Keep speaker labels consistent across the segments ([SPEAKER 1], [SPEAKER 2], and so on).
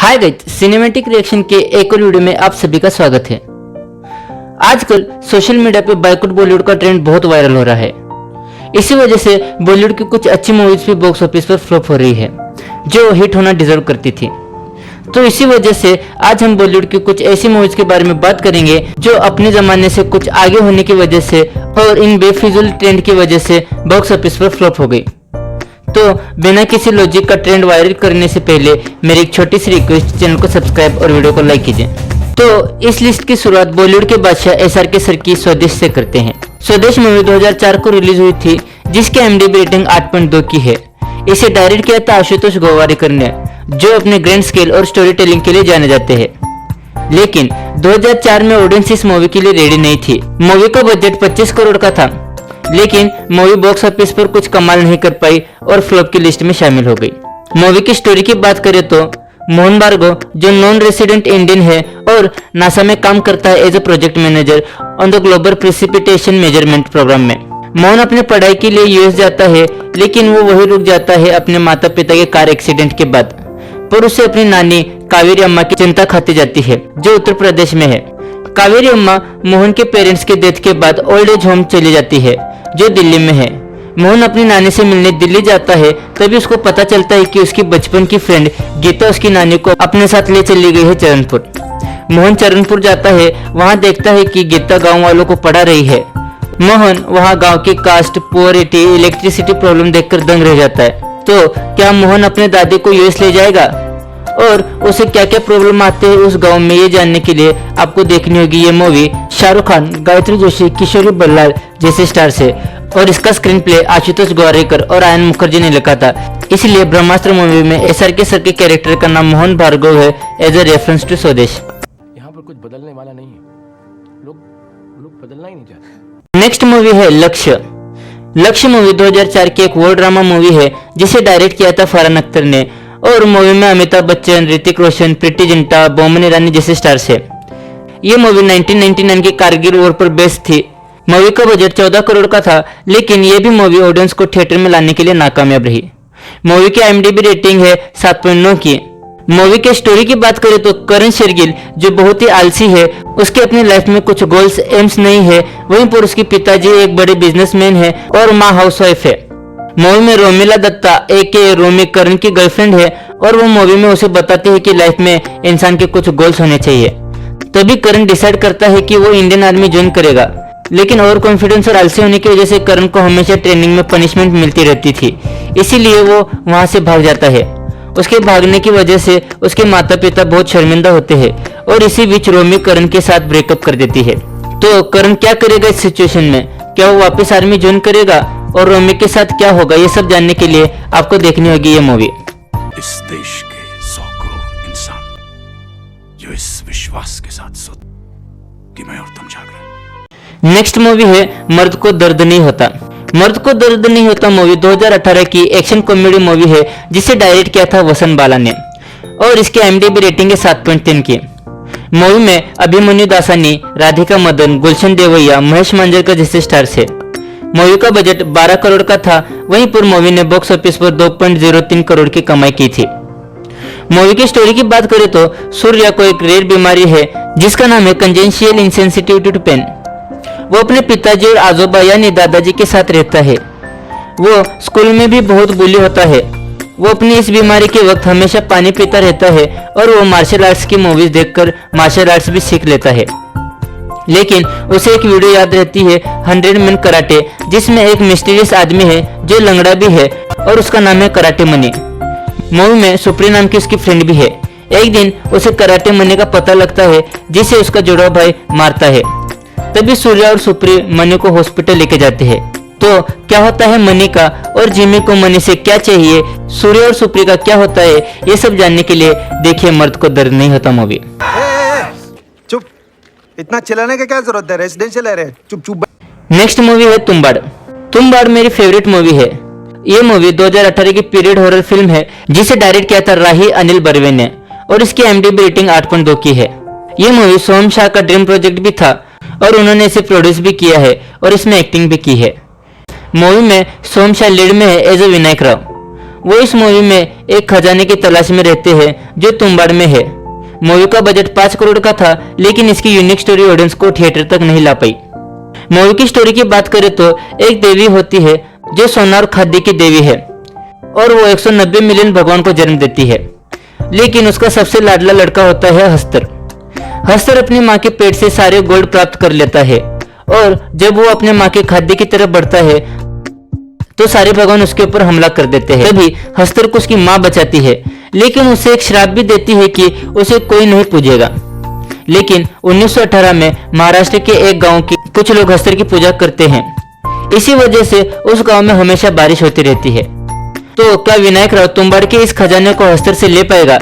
[SPEAKER 1] Hi guys, cinematic reaction के एक और वीडियो में आप सभी का स्वागत है। आजकल सोशल मीडिया पे बॉयकॉट बॉलीवुड का ट्रेंड बहुत वायरल हो रहा है। इसी वजह से बॉलीवुड की कुछ अच्छी मूवीज भी बॉक्स ऑफिस पर फ्लॉप हो रही है जो हिट होना डिजर्व करती थी। तो इसी वजह से आज हम बॉलीवुड की कुछ ऐसी मूवीज के बारे में बात करेंगे जो अपने जमाने से कुछ आगे होने की वजह से और इन बेफिजुल ट्रेंड की वजह से बॉक्स ऑफिस पर फ्लॉप हो गई। तो बिना किसी लॉजिक का ट्रेंड वायरल करने से पहले मेरी एक छोटी सी रिक्वेस्ट, चैनल को सब्सक्राइब और वीडियो को लाइक कीजिए। तो इस लिस्ट की शुरुआत बॉलीवुड के बादशाह SRK सर की स्वदेश से करते हैं। स्वदेश मूवी 2004 को रिलीज हुई थी जिसकी IMDb रेटिंग 8.2 की है। इसे डायरेक्ट किया था आशुतोष गोवारिकर ने, जो अपने ग्रैंड स्केल और स्टोरी टेलिंग के लिए जाने जाते हैं। लेकिन 2004 में ऑडियंस इस मूवी के लिए रेडी नहीं थी। मूवी का बजट 25 करोड़ का था, लेकिन मूवी बॉक्स ऑफिस पर कुछ कमाल नहीं कर पाई और फ्लॉप की लिस्ट में शामिल हो गई। मूवी की स्टोरी की बात करें तो मोहन भार्गव, जो नॉन रेसिडेंट इंडियन है और नासा में काम करता है as a project manager on the global precipitation measurement programme में। मोहन अपने पढ़ाई के लिए US जाता है, लेकिन वो वही रुक जाता है अपने माता पिता के कार एक्सीडेंट के बाद। पर उसे अपनी नानी कावेरी अम्मा की चिंता खाती जाती है, जो उत्तर प्रदेश में है। कावेरी अम्मा मोहन के पेरेंट्स के डेथ के बाद ओल्ड एज होम चली जाती है, जो दिल्ली में है। मोहन अपनी नानी से मिलने दिल्ली जाता है, तभी उसको पता चलता है कि उसकी बचपन की फ्रेंड गीता उसकी नानी को अपने साथ ले चली गई है चरणपुर। मोहन चरणपुर जाता है, वहां देखता है कि गीता गांव वालों को पढ़ा रही है। मोहन वहां गांव की कास्ट, पुअरिटी, इलेक्ट्रिसिटी प्रॉब्लम देखकर दंग रह जाता है। तो क्या मोहन अपने दादी को US ले जाएगा और उसे क्या क्या प्रॉब्लम आते हैं उस गांव में, ये जानने के लिए आपको देखनी होगी ये मूवी शाहरुख खान, गायत्री जोशी, किशोरी बल्लाल जैसे स्टार से। और इसका स्क्रीन प्ले आशुतोष गोवारिकर और आयन मुखर्जी ने लिखा था, इसलिए ब्रह्मास्त्र मूवी में SRK सर के कैरेक्टर का नाम मोहन भार्गव है एज ए रेफरेंस टू स्वदेश।
[SPEAKER 2] यहाँ पर कुछ बदलने वाला नहीं है, लोग बदलना ही नहीं चाहते।
[SPEAKER 1] नेक्स्ट मूवी है लक्ष्य। लक्ष्य मूवी 2004 की एक वॉर ड्रामा मूवी है जिसे डायरेक्ट किया था फरहान अख्तर ने, और मूवी में अमिताभ बच्चन, ऋतिक रोशन, प्रीति जिंटा, बोमन ईरानी जैसे स्टार्स है। ये मूवी 1999 की कारगिल वॉर पर बेस्ड थी। मूवी का बजट 14 करोड़ का था, लेकिन ये भी मूवी ऑडियंस को थिएटर में लाने के लिए नाकामयाब रही। मूवी की IMDb रेटिंग है 7.9 की। मूवी के स्टोरी की बात करें तो करण शेरगिल, जो बहुत ही आलसी है, उसके अपनी लाइफ में कुछ गोल्स एम्स नहीं है। वहीं पर उसके पिताजी एक बड़े बिजनेसमैन है और माँ हाउसवाइफ है। मूवी में रोमिला दत्ता AK रोमी करण की गर्लफ्रेंड है, और वो मूवी में उसे बताती है कि लाइफ में इंसान के कुछ गोल्स होने चाहिए। तभी करण डिसाइड करता है कि वो इंडियन आर्मी ज्वाइन करेगा, लेकिन ओवर कॉन्फिडेंस और आलसी होने की वजह से करण को हमेशा ट्रेनिंग में पनिशमेंट मिलती रहती थी, इसीलिए वो वहां से भाग जाता है। उसके भागने की वजह से उसके माता पिता बहुत शर्मिंदा होते हैं, और इसी बीच रोमी करण के साथ ब्रेकअप कर देती है। तो करण क्या करेगा इस सिचुएशन में? क्या वो वापस आर्मी ज्वाइन करेगा और रोमी के साथ क्या होगा, ये सब जानने के लिए आपको देखनी होगी ये मूवी।
[SPEAKER 3] इस देश के 100 करोड़ इंसान जो इस विश्वास के साथ सोते कि मैं और तुम जाग रहे।
[SPEAKER 1] नेक्स्ट मूवी है मर्द को दर्द नहीं होता। मर्द को दर्द नहीं होता मूवी 2018 की एक्शन कॉमेडी मूवी है जिसे डायरेक्ट किया था वसंत बाला ने, और इसकी IMDb रेटिंग है 7.3 की। मूवी में अभिमन्यु दासानी, राधिका मदन, गुलशन देवैया, महेश मांजरेकर जैसे स्टार्स है। मूवी का बजट 12 करोड़ का था, वहीं पर मूवी ने बॉक्स ऑफिस पर 2.03 करोड़ की कमाई की थी। मूवी की स्टोरी की बात करें तो सूर्या को एक रेयर बीमारी है जिसका नाम है कंजेंशियल इंसेंसिटिविटी टू पेन। वो अपने पिताजी और आजोबा यानी दादाजी के साथ रहता है। वो स्कूल में भी बहुत बुली होता है। वो अपनी इस बीमारी के वक्त हमेशा पानी पीता रहता है, और वो मार्शल आर्ट्स की मूवीज देखकर मार्शल आर्ट्स भी सीख लेता है। लेकिन उसे एक वीडियो याद रहती है 100 मैन कराटे, जिसमें एक मिस्टीरियस आदमी है जो लंगड़ा भी है और उसका नाम है कराटे मनी। मूवी में सुप्री नाम की उसकी फ्रेंड भी है। एक दिन उसे कराटे मनी का पता लगता है जिसे उसका जुड़वा भाई मारता है। तभी सूर्या और सुप्री मनी को हॉस्पिटल लेके जाते हैं। तो क्या होता है मनी का, और जिमी को मनी से क्या चाहिए, सूर्या और सुप्री का क्या होता है, ये सब जानने के लिए देखिए मर्द को दर्द नहीं होता मूवी।
[SPEAKER 4] चुप, इतना चिल्लाने की क्या जरूरत है? रेजिडेंशियल एरिया, चुप चुप।
[SPEAKER 1] नेक्स्ट मूवी है तुम्बाड़। तुम्बाड़ मेरी फेवरेट मूवी है। ये मूवी 2018 की पीरियड हॉरर फिल्म है जिसे डायरेक्ट किया था राही अनिल बर्वे ने, और इसकी IMDb रेटिंग 8.2 की है। ये मूवी सोहम शाह का ड्रीम प्रोजेक्ट भी था, और उन्होंने इसे प्रोड्यूस भी किया है और इसमें एक्टिंग भी की है। मूवी में सोहम शाह लीड में है एज ए विनायक राव। वो इस मूवी में एक खजाने की तलाश में रहते हैं जो तुम्बाड़ में है। मूवी का बजट 5 करोड़ का था, लेकिन इसकी यूनिक स्टोरी ऑडियंस को थिएटर तक नहीं ला पाई। मूवी की स्टोरी की बात करें तो एक देवी होती है जो सोना और खादी की देवी है और वो 190 मिलियन भगवान को जन्म देती है। लेकिन उसका सबसे लाडला लड़का होता है हस्तर। हस्तर अपनी माँ के पेट से सारे गोल्ड प्राप्त कर लेता है और जब वो अपने माँ के खाद्य की तरफ बढ़ता है तो सारे भगवान उसके ऊपर हमला कर देते हैं। तभी हस्तर को उसकी माँ बचाती है, लेकिन उसे एक श्राप भी देती है कि उसे कोई नहीं पूजेगा। लेकिन 1918 में महाराष्ट्र के एक गांव के कुछ लोग हस्तर की पूजा करते हैं। इसी वजह से उस गांव में हमेशा बारिश होती रहती है। तो क्या विनायक राव तुम्बाड़ के इस खजाने को हस्तर से ले पाएगा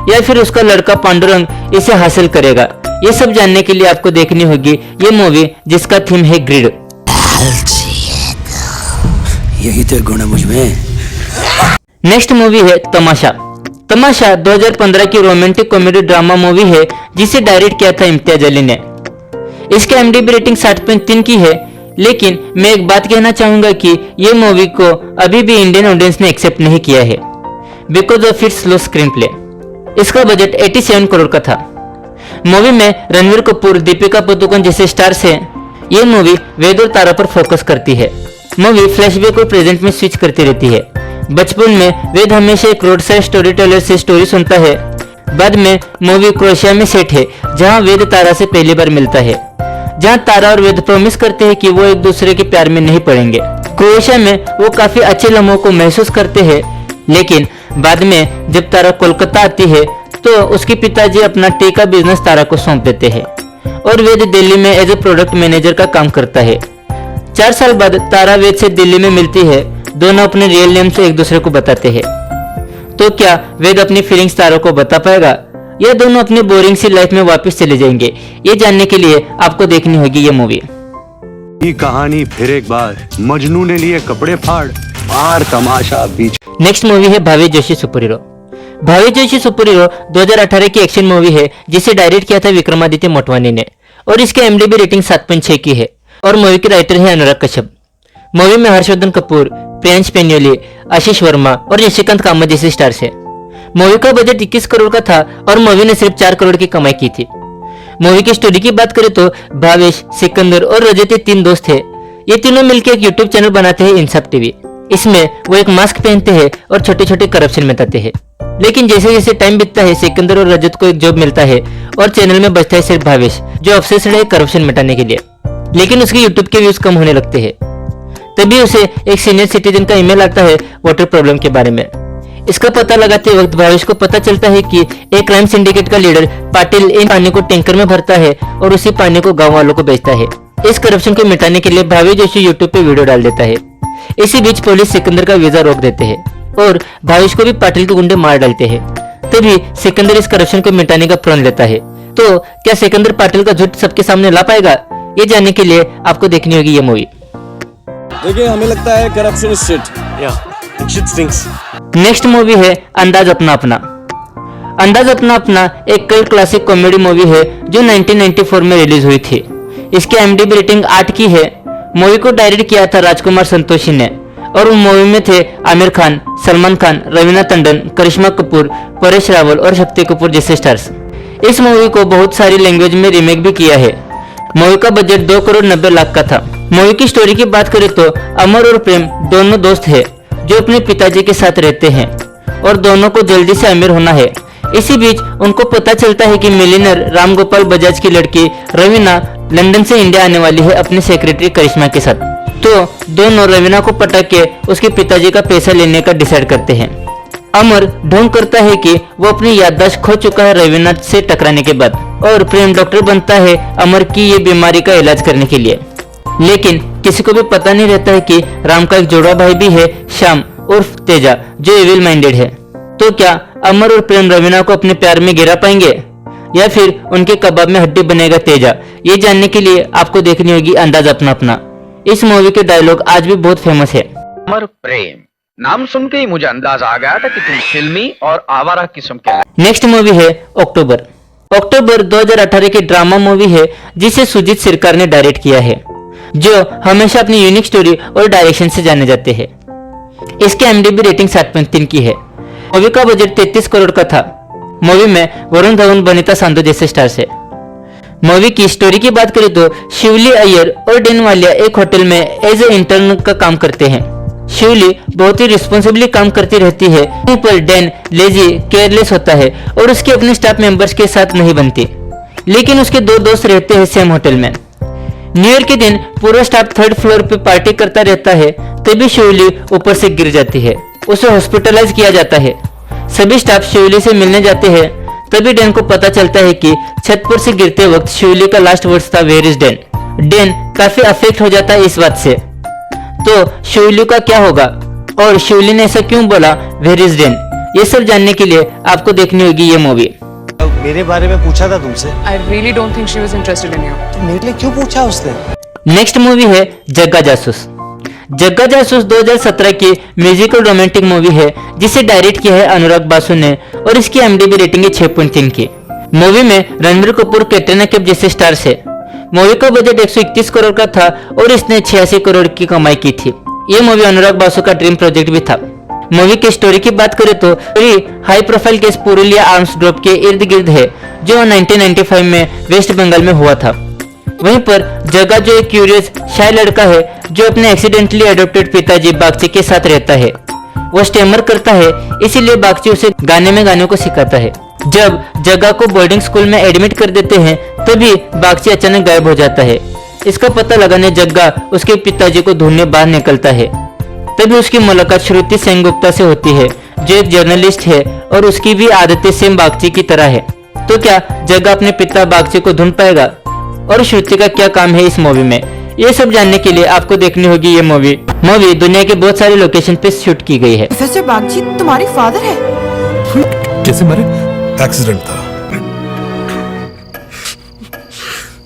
[SPEAKER 1] या फिर उसका लड़का पांडुरंग इसे हासिल करेगा? ये सब जानने के लिए आपको देखनी होगी ये मूवी जिसका थीम है ग्रीड।
[SPEAKER 3] यही तो गुण है मुझ में।
[SPEAKER 1] नेक्स्ट मूवी है तमाशा। तमाशा 2015 की रोमांटिक कॉमेडी ड्रामा मूवी है जिसे डायरेक्ट किया था इम्तियाज अली ने। इसकी IMDb रेटिंग 60.3 की है, लेकिन मैं एक बात कहना चाहूंगा कि ये मूवी को अभी भी इंडियन ऑडियंस ने एक्सेप्ट नहीं किया है because of its slow screen play. इसका बजट 87 करोड़ का था। मूवी में रणवीर कपूर, दीपिका पादुकोण जैसे स्टार्स हैं। ये मूवी वेद और तारा पर फोकस करती है। मूवी फ्लैशबैक और प्रेजेंट में स्विच करती रहती है। बचपन में वेद हमेशा एक रोड साइड स्टोरी टेलर से स्टोरी सुनता है। बाद में मूवी क्रोएशिया में सेट है जहां वेद तारा से पहली बार मिलता है, जहां तारा और वेद प्रॉमिस करते हैं कि वो एक दूसरे के प्यार में नहीं पड़ेंगे। क्रोएशिया में वो काफी अच्छे लम्हों को महसूस करते हैं, लेकिन बाद में जब तारा कोलकाता आती है तो उसके पिताजी अपना टी का बिजनेस तारा को सौंप देते हैं और वेद दिल्ली में एज ए प्रोडक्ट मैनेजर का काम करता है। 4 साल बाद तारा वेद से दिल्ली में मिलती है। दोनों अपने रियल नेम से एक दूसरे को बताते हैं। तो क्या वेद अपनी फीलिंग्स तारा को बता पाएगा या दोनों अपनी बोरिंग सी लाइफ में वापस चले जाएंगे? ये जानने के लिए आपको देखनी होगी ये मूवी।
[SPEAKER 5] ये कहानी फिर एक बार मजनू ने लिए कपड़े फाड़ मार तमाशा बीच।
[SPEAKER 1] नेक्स्ट मूवी है भावी जोशी सुपर हीरो। भावी जोशी सुपर हीरो 2018 की एक्शन मूवी है जिसे डायरेक्ट किया था विक्रमादित्य मोटवानी ने और इसकी IMDb रेटिंग 7.6 की है और मूवी के राइटर है अनुराग कश्यप। मूवी में हर्षवर्धन कपूर, प्रियांश पेन्योली, आशीष वर्मा और निशिकांत कामत जैसे स्टार्स है। मूवी का बजट 21 करोड़ का था और मूवी ने सिर्फ 4 करोड़ की कमाई की थी। मूवी की स्टोरी की बात करें तो भावेश, सिकंदर और रजत ये 3 दोस्त थे। ये तीनों मिलकर एक यूट्यूब चैनल बनाते हैं इंसाफ टीवी। इसमें वो एक मास्क पहनते हैं और छोटे छोटे करप्शन मिटाते हैं। लेकिन जैसे जैसे टाइम बीतता है सिकंदर और रजत को एक जॉब मिलता है और चैनल में बचता है सिर्फ भावेश जो ऑब्सेस्ड है करप्शन मिटाने के लिए। लेकिन उसके यूट्यूब के व्यूज कम होने लगते हैं। तभी उसे एक सीनियर सिटीजन का ईमेल आता है वाटर प्रॉब्लम के बारे में। इसका पता लगाते वक्त भावेश को पता चलता है कि एक क्राइम सिंडिकेट का लीडर पाटिल इन पानी को टैंकर में भरता है और उसी पानी को गांव वालों को बेचता है। इस करप्शन को मिटाने के लिए भावी जोशी यूट्यूब पे वीडियो डाल देता है। इसी बीच पुलिस सिकंदर का वीजा रोक देते हैं और भावेश को भी पाटिल के गुंडे मार डालते हैं। तभी सिकंदर इस करप्शन को मिटाने का प्रण लेता है। तो क्या सिकंदर पाटिल का झूठ सबके सामने ला पाएगा? ये जानने के लिए आपको देखनी होगी ये मूवी।
[SPEAKER 6] देखिए हमें लगता है करप्शन इज शिट या शिट स्टिंक्स।
[SPEAKER 1] नेक्स्ट मूवी है अंदाज अपना अपना। अंदाज अपना अपना एक कल्ट क्लासिक कॉमेडी मूवी है जो 1994 में रिलीज हुई थी। इसकी IMDb रेटिंग 8 की है। मूवी को डायरेक्ट किया था राजकुमार संतोषी ने और उस मूवी में थे आमिर खान, सलमान खान, रवीना टंडन, करिश्मा कपूर, परेश रावल और शक्ति कपूर जैसे स्टार्स। इस मूवी को बहुत सारी लैंग्वेज में रीमेक भी किया है। मूवी का बजट 2 करोड़ 90 लाख का था। मूवी की स्टोरी की बात करें तो अमर और प्रेम दोनों दोस्त हैं जो अपने पिताजी के साथ रहते हैं और दोनों को जल्दी से अमीर होना है। इसी बीच उनको पता चलता है कि मिलियनर राम गोपाल बजाज की लड़की रवीना लंदन से इंडिया आने वाली है अपने सेक्रेटरी करिश्मा के साथ। तो दोनों रवीना को पटक के उसके पिताजी का पैसा लेने का डिसाइड करते हैं। अमर ढोंग करता है कि वो अपनी याददाश्त खो चुका है रवीना से टकराने के बाद और प्रेम डॉक्टर बनता है अमर की ये बीमारी का इलाज करने के लिए। लेकिन किसी को भी पता नहीं रहता है कि राम का एक जोड़ा भाई भी है श्याम उर्फ तेजा जो एविल माइंडेड है। तो क्या अमर और प्रेम रवीना को अपने प्यार में गिरा पाएंगे या फिर उनके कबाब में हड्डी बनेगा तेजा? ये जानने के लिए आपको देखनी होगी अंदाज अपना अपना। इस मूवी के डायलॉग आज भी बहुत फेमस है।
[SPEAKER 7] अमर प्रेम नाम सुन के ही मुझे अंदाज आ गया था कि तुम फिल्मी और आवारा किस्म के।
[SPEAKER 1] नेक्स्ट मूवी है अक्टूबर। अक्टूबर 2018 की ड्रामा मूवी है जिसे सुजीत सरकार ने डायरेक्ट किया है, जो हमेशा अपनी यूनिक स्टोरी और डायरेक्शन से जाने जाते हैं। इसकी IMDb रेटिंग 7.3 की है। मूवी का बजट 33 करोड़ का था। मूवी में वरुण धवन, बनीता सांधो जैसे स्टार्स है। मूवी की स्टोरी की बात करें तो शिवली अय्यर और डेन वालिया एक होटल में एज ए इंटर्न का काम करते हैं। शिवली बहुत ही रिस्पॉन्सिबली काम करती रहती है, वहीं पर डेन लेजी, केयरलेस होता है और उसके अपने स्टाफ मेंबर्स के साथ नहीं बनती। लेकिन उसके दो दोस्त रहते हैं सेम होटल में। न्यू ईयर के दिन पूरा स्टाफ 3rd फ्लोर पे पार्टी करता रहता है, तभी शिवली ऊपर से गिर जाती है। उसे हॉस्पिटलाइज किया जाता है। सभी स्टाफ शिवली से मिलने जाते हैं, तभी डेन को पता चलता है कि छत पर से गिरते वक्त शिवली का लास्ट वर्ड्स था वेयर इज डेन। डेन काफी अफेक्ट हो जाता है इस बात से। तो शिवली का क्या होगा और शिवली ने ऐसा क्यों बोला वेयर इज डेन, ये सब जानने के लिए आपको देखनी होगी ये मूवी।
[SPEAKER 8] मेरे बारे में पूछा था तुमसे।
[SPEAKER 9] I really don't think she was interested in you.
[SPEAKER 8] तो मेरे लिए क्यों पूछा उसने?
[SPEAKER 1] नेक्स्ट मूवी है जग्गा जासूस। जग्गा जासूस 2017 की म्यूजिकल रोमांटिक मूवी है जिसे डायरेक्ट किया है अनुराग बासु ने और इसकी IMDb रेटिंग है 6.3 की। मूवी में रणबीर कपूर, कैटरीना कैफ जैसे स्टार्स है। मूवी का बजट 131 करोड़ का था और इसने 86 करोड़ की कमाई की थी। ये मूवी अनुराग बासु का ड्रीम प्रोजेक्ट भी था। मूवी की स्टोरी की बात करें तो high profile case Purulia arms drop के इर्द गिर्द है जो 1995 में वेस्ट बंगाल में हुआ था। वहीं पर जग्गा जो एक क्यूरियस शाय लड़का है जो अपने एक्सीडेंटली अडॉप्टेड पिताजी बागची के साथ रहता है। वो स्टेमर करता है, इसीलिए बागची उसे गाने को सिखाता है। जब जग्गा को बोर्डिंग स्कूल में एडमिट कर देते हैं तभी बागची अचानक गायब हो जाता है। इसका पता लगाने जग्गा उसके पिताजी को ढूंढने बाहर निकलता है। तभी उसकी मुलाकात श्रुति सेनगुप्ता से होती है जो एक जर्नलिस्ट है और उसकी भी आदतें सेम बागची की तरह है। तो क्या जग्गा अपने पिता बागची को ढूंढ पाएगा और श्रुति का क्या काम है इस मूवी में, ये सब जानने के लिए आपको देखनी होगी ये मूवी। मूवी दुनिया के बहुत सारे लोकेशन पे शूट की गई है।
[SPEAKER 9] प्रोफेसर बागची तुम्हारी फादर है?
[SPEAKER 3] कैसे मरे? एक्सीडेंट था,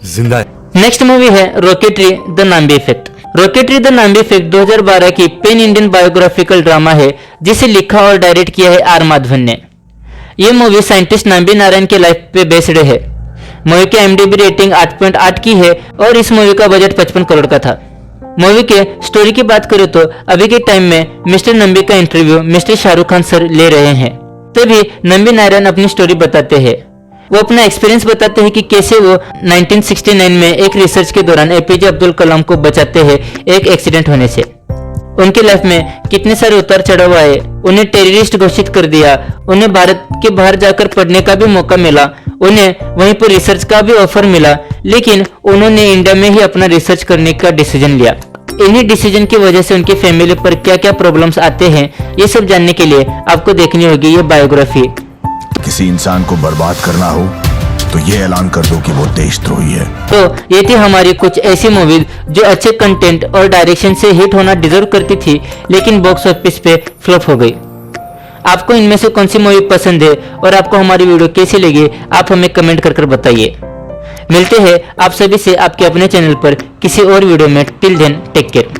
[SPEAKER 3] जिंदा है।
[SPEAKER 1] नेक्स्ट मूवी है rocketry the Nambi effect. Rocketry the Nambi effect 2012 की पेन इंडियन बायोग्राफिकल ड्रामा है जिसे लिखा और डायरेक्ट किया है आर माधवन ने। यह मूवी साइंटिस्ट नाम्बी नारायण के लाइफ पे बेस्ड है। मूवी की IMDb रेटिंग 8.8 की है और इस मूवी का बजट 55 करोड़ का था। मूवी के स्टोरी की बात करें तो अभी के टाइम में मिस्टर नंबी का interview mister Shahrukh Khan sir ले रहे हैं। तभी नंबी नारायण अपनी स्टोरी बताते हैं। वो अपना एक्सपीरियंस बताते हैं कि कैसे वो 1969 में एक रिसर्च के दौरान APJ अब्दुल कलाम को बचाते हैं एक एक्सीडेंट होने से। उनकी लाइफ में कितने सारे उतार चढ़ाव आए, उन्हें टेररिस्ट घोषित कर दिया, उन्हें भारत के बाहर जाकर पढ़ने का भी मौका मिला, उन्हें वहीं पर रिसर्च का भी ऑफर मिला, लेकिन उन्होंने इंडिया में ही अपना रिसर्च करने का डिसीजन लिया। इन्हीं डिसीजन की वजह से उनकी फैमिली पर क्या क्या प्रॉब्लम्स आते हैं, ये सब जानने के लिए आपको देखनी होगी ये बायोग्राफी।
[SPEAKER 3] किसी इंसान को बर्बाद करना हो तो ये ऐलान कर दो कि वो देशद्रोही है।
[SPEAKER 1] तो ये थी हमारी कुछ ऐसी मूवीज जो अच्छे कंटेंट और डायरेक्शन से हिट होना डिजर्व करती थी लेकिन बॉक्स ऑफिस पे फ्लॉप हो गई। आपको इनमें से कौन सी मूवी पसंद है और आपको हमारी वीडियो कैसी लगी आप हमें कमेंट कर बताइए। मिलते हैं आप सभी से आपके अपने चैनल पर किसी और वीडियो में। Till then take care.